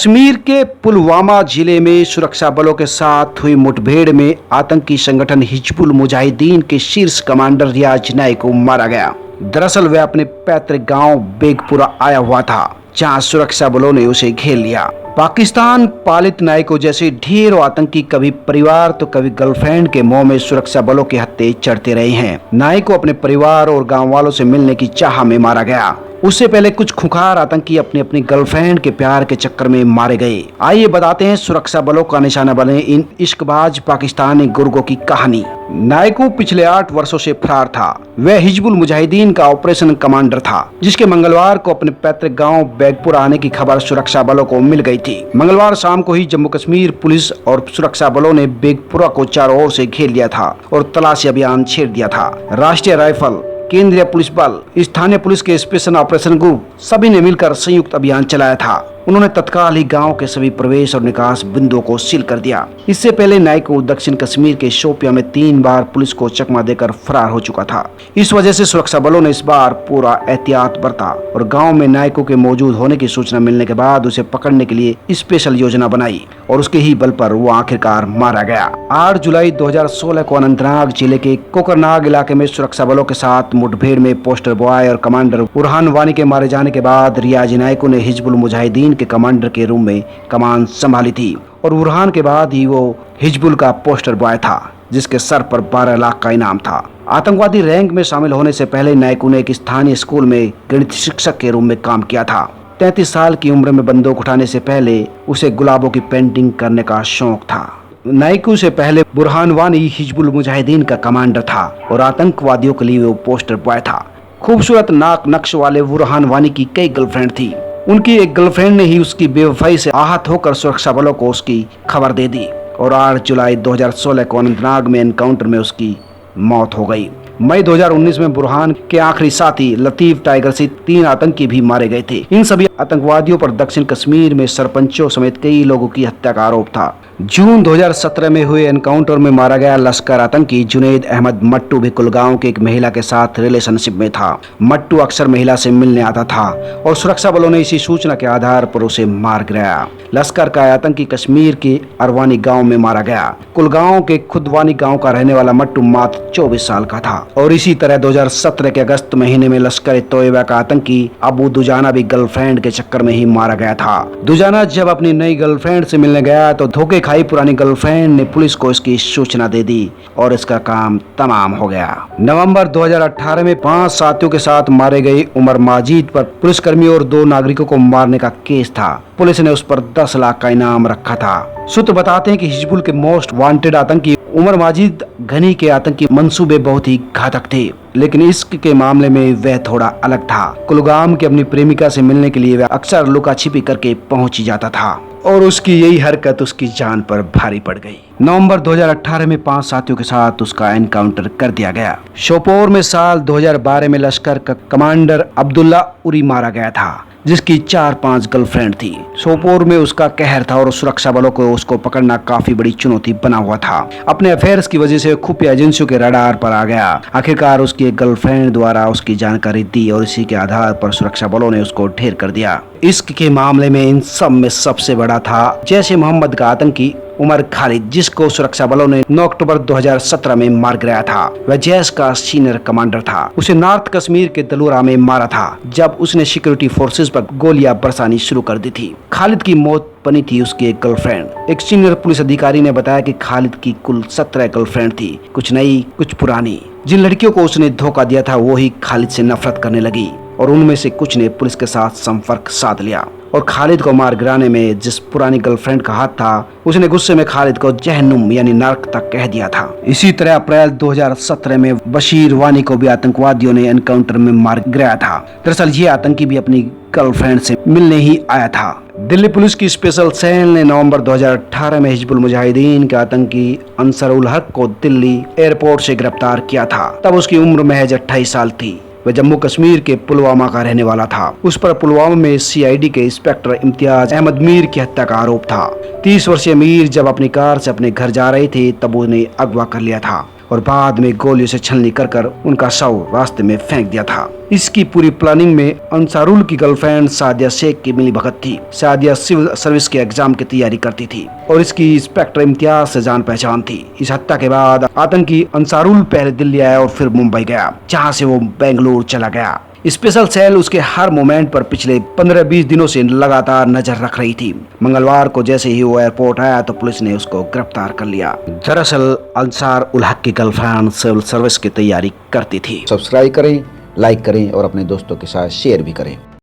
कश्मीर के पुलवामा जिले में सुरक्षा बलों के साथ हुई मुठभेड़ में आतंकी संगठन हिजबुल मुजाहिदीन के शीर्ष कमांडर रियाज नाइक को मारा गया। दरअसल वह अपने पैतृक गांव बेगपुरा आया हुआ था, जहां सुरक्षा बलों ने उसे घेर लिया। पाकिस्तान पालित नाइको जैसे ढेरों आतंकी कभी परिवार तो कभी गर्लफ्रेंड के मोह में सुरक्षा बलों के हत्थे चढ़ते रहे हैं। नाइक को अपने परिवार और गांव वालों से मिलने की चाह में मारा गया। उससे पहले कुछ खुंखार आतंकी अपनी अपनी गर्लफ्रेंड के प्यार के चक्कर में मारे गए। आइए बताते हैं सुरक्षा बलों का निशाना बने इन इश्कबाज पाकिस्तानी गुर्गों की कहानी। नाइको पिछले 8 वर्षों से फरार था। वह हिजबुल मुजाहिदीन का ऑपरेशन कमांडर था, जिसके मंगलवार को अपने पैतृक गांव बेगपुरा आने की खबर सुरक्षा बलों को मिल गई थी। मंगलवार शाम को ही जम्मू कश्मीर पुलिस और सुरक्षा बलों ने बेगपुरा को चारों ओर से घेर लिया था और तलाशी अभियान छेड़ दिया था। राष्ट्रीय राइफल, केंद्रीय पुलिस बल, स्थानीय पुलिस के स्पेशल ऑपरेशन ग्रुप सभी ने मिलकर संयुक्त अभियान चलाया था। उन्होंने तत्काल ही गांव के सभी प्रवेश और निकास बिंदुओं को सील कर दिया। इससे पहले नाइक को दक्षिण कश्मीर के शोपियां में 3 बार पुलिस को चकमा देकर फरार हो चुका था। इस वजह से सुरक्षा बलों ने इस बार पूरा एहतियात बरता और गांव में नाइको के मौजूद होने की सूचना मिलने के बाद उसे पकड़ने के लिए स्पेशल योजना बनाई और उसके ही बल पर वो आखिरकार मारा गया। 8 जुलाई 2016 को अनंतनाग जिले के कोकरनाग इलाके में सुरक्षा बलों के साथ मुठभेड़ में पोस्टर बॉय और कमांडर बुरहान वानी के मारे जाने के बाद रियाज नाइको ने हिजबुल मुजाहिदीन के कमांडर के रूम में कमान संभाली थी और बुरहान के बाद ही वो हिजबुल का पोस्टर बॉय था, जिसके सर पर 12 लाख का इनाम था। आतंकवादी रैंक में शामिल होने से पहले नाइको ने एक स्थानीय स्कूल में गणित शिक्षक के रूम में काम किया था। 33 साल की उम्र में बंदूक उठाने से पहले उसे गुलाबों की पेंटिंग करने का शौक था। नाइको से पहले बुरहान वानी हिजबुल मुजाहिदीन का कमांडर था और आतंकवादियों के लिए वो पोस्टर बॉय था। खूबसूरत नाक नक्श वाले बुरहान वानी की कई गर्लफ्रेंड थी। उनकी एक गर्लफ्रेंड ने ही उसकी बेवफाई से आहत होकर सुरक्षा बलों को उसकी खबर दे दी और 8 जुलाई 2016 को अनंतनाग में एनकाउंटर में उसकी मौत हो गई। मई 2019 में बुरहान के आखिरी साथी लतीफ टाइगर से 3 आतंकी भी मारे गए थे। इन सभी आतंकवादियों पर दक्षिण कश्मीर में सरपंचों समेत कई लोगों की हत्या का आरोप था। जून 2017 में हुए एनकाउंटर में मारा गया लश्कर आतंकी जुनैद अहमद मट्टू भी कुलगांव की एक महिला के साथ रिलेशनशिप में था। मट्टू अक्सर महिला से मिलने आता था और सुरक्षा बलों ने इसी सूचना के आधार पर उसे मार गिराया। लश्कर का आतंकी कश्मीर के अरवानी गांव में मारा गया। कुलगांव के खुदवानी गांव का रहने वाला मट्टू मात्र 24 साल का था। और इसी तरह 2017 के अगस्त महीने में लश्कर तोयबा का आतंकी अबू दुजाना भी गर्लफ्रेंड के चक्कर में ही मारा गया था। दुजाना जब अपनी नई गर्लफ्रेंड से मिलने गया तो धोखे खाई पुरानी गर्लफ्रेंड ने पुलिस को इसकी सूचना दे दी और इसका काम तमाम हो गया। नवंबर 2018 में 5 साथियों के साथ मारे गए उमर माजिद पर पुलिसकर्मियों और 2 नागरिकों को मारने का केस था। पुलिस ने उस पर 10 लाख का इनाम रखा था। सूत्र बताते हैं कि हिजबुल के मोस्ट वांटेड आतंकी उमर माजिद घनी के आतंकी मंसूबे बहुत ही घातक थे, लेकिन इश्क के मामले में वह थोड़ा अलग था। कुलगाम के अपनी प्रेमिका से मिलने के लिए वह अक्सर लुका छिपी करके पहुंच जाता था और उसकी यही हरकत उसकी जान पर भारी पड़ गई। नवंबर 2018 में 5 साथियों के साथ उसका एनकाउंटर कर दिया गया। शोपोर में साल 2012 में लश्कर का कमांडर अब्दुल्ला उरी मारा गया था, जिसकी 4-5 गर्लफ्रेंड थी। सोपोर में उसका कहर था और सुरक्षा बलों को उसको पकड़ना काफी बड़ी चुनौती बना हुआ था। अपने अफेयर्स की वजह से खुफिया एजेंसियों के रडार पर आ गया। आखिरकार उसकी एक गर्लफ्रेंड द्वारा उसकी जानकारी दी और इसी के आधार पर सुरक्षा बलों ने उसको ढेर कर दिया। इश्क के मामले में इन सब में सबसे बड़ा था जैश ए मोहम्मद का आतंकी उमर खालिद, जिसको सुरक्षा बलों ने 9 अक्टूबर 2017 में मार गिराया था। वह जैश का सीनियर कमांडर था। उसे नॉर्थ कश्मीर के दलूरा में मारा था जब उसने सिक्योरिटी फोर्सेस पर गोलियां बरसानी शुरू कर दी थी। खालिद की मौत बनी थी उसकी एक गर्लफ्रेंड। एक सीनियर पुलिस अधिकारी ने बताया कि खालिद की कुल 17 गर्लफ्रेंड थी, कुछ नई कुछ पुरानी। जिन लड़कियों को उसने धोखा दिया था वो ही खालिद से नफरत करने लगी और उनमें से कुछ ने पुलिस के साथ संपर्क साध लिया और खालिद को मार गिराने में जिस पुरानी गर्लफ्रेंड का हाथ था उसने गुस्से में खालिद को जहन्नुम यानी नरक तक कह दिया था। इसी तरह अप्रैल 2017 में बशीर वानी को भी आतंकवादियों ने एनकाउंटर में मार गिराया था। दरअसल ये आतंकी भी अपनी गर्लफ्रेंड से मिलने ही आया था। दिल्ली पुलिस की स्पेशल सेल ने नवंबर 2018 में हिजबुल मुजाहिदीन के आतंकी अंसर उल हक को दिल्ली एयरपोर्ट से गिरफ्तार किया था। तब उसकी उम्र महज 28 साल थी। वह जम्मू कश्मीर के पुलवामा का रहने वाला था। उस पर पुलवामा में सीआईडी के इंस्पेक्टर इम्तियाज अहमद मीर की हत्या का आरोप था। 30 वर्षीय मीर जब अपनी कार से अपने घर जा रहे थे तब उन्हें अगवा कर लिया था। और बाद में गोलियों से छलनी कर कर उनका शव रास्ते में फेंक दिया था। इसकी पूरी प्लानिंग में अंसारुल की गर्लफ्रेंड सादिया शेख की मिली भगत थी। सादिया सिविल सर्विस के एग्जाम की तैयारी करती थी और इसकी इंस्पेक्टर इम्तियाज से जान पहचान थी। इस हत्या के बाद आतंकी अंसारुल पहले दिल्ली आया और फिर मुंबई गया, जहाँ से वो बेंगलुरु चला गया। स्पेशल सेल उसके हर मोमेंट पर पिछले 15-20 दिनों से लगातार नजर रख रही थी। मंगलवार को जैसे ही वो एयरपोर्ट आया तो पुलिस ने उसको गिरफ्तार कर लिया। दरअसल अंसार उल हक की गर्लफ्रेंड सिविल सर्विस की तैयारी करती थी। सब्सक्राइब करें, लाइक करें और अपने दोस्तों के साथ शेयर भी करें।